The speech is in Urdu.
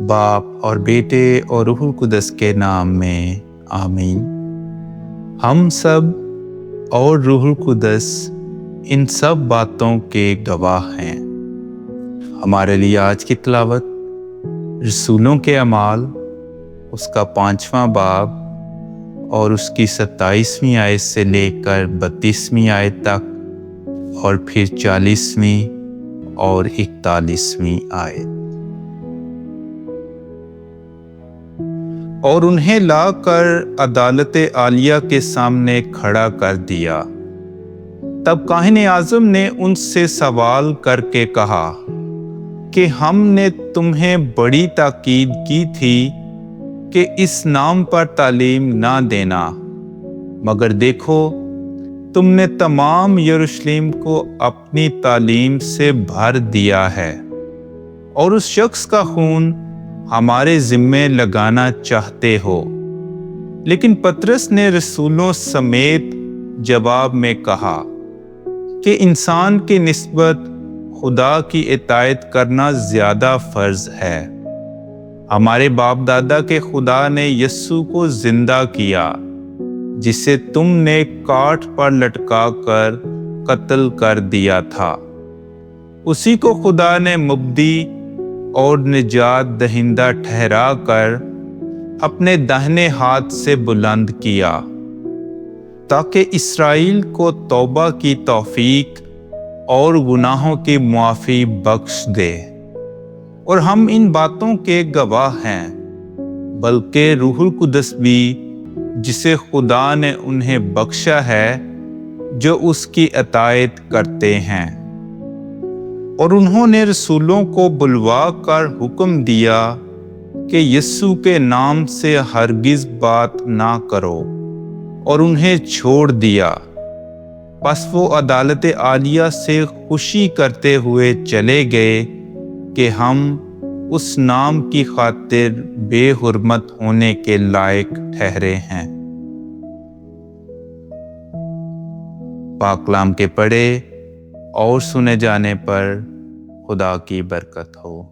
باپ اور بیٹے اور روح القدس کے نام میں آمین۔ ہم سب اور روح القدس ان سب باتوں کے گواہ ہیں۔ ہمارے لیے آج کی تلاوت رسولوں کے اعمال اس کا 5واں باب اور اس کی 27ویں آیت سے لے کر 32ویں آیت تک اور پھر 40ویں اور 41ویں آیت۔ اور انہیں لا کر عدالت عالیہ کے سامنے کھڑا کر دیا۔ تب کاہن اعظم نے ان سے سوال کر کے کہا کہ ہم نے تمہیں بڑی تاکید کی تھی کہ اس نام پر تعلیم نہ دینا، مگر دیکھو تم نے تمام یروشلم کو اپنی تعلیم سے بھر دیا ہے، اور اس شخص کا خون ہمارے ذمے لگانا چاہتے ہو۔ لیکن پطرس نے رسولوں سمیت جواب میں کہا کہ انسان کی نسبت خدا کی اطاعت کرنا زیادہ فرض ہے۔ ہمارے باپ دادا کے خدا نے یسوع کو زندہ کیا، جسے تم نے کاٹھ پر لٹکا کر قتل کر دیا تھا۔ اسی کو خدا نے مبدی اور نجات دہندہ ٹھہرا کر اپنے داہنے ہاتھ سے بلند کیا، تاکہ اسرائیل کو توبہ کی توفیق اور گناہوں کی معافی بخش دے۔ اور ہم ان باتوں کے گواہ ہیں، بلکہ روح القدس بھی جسے خدا نے انہیں بخشا ہے جو اس کی اطاعت کرتے ہیں۔ اور انہوں نے رسولوں کو بلوا کر حکم دیا کہ یسوع کے نام سے ہرگز بات نہ کرو، اور انہیں چھوڑ دیا۔ پس وہ عدالت عالیہ سے خوشی کرتے ہوئے چلے گئے کہ ہم اس نام کی خاطر بے حرمت ہونے کے لائق ٹھہرے ہیں۔ پاک کلام کے پڑھے اور سنے جانے پر خدا کی برکت ہو۔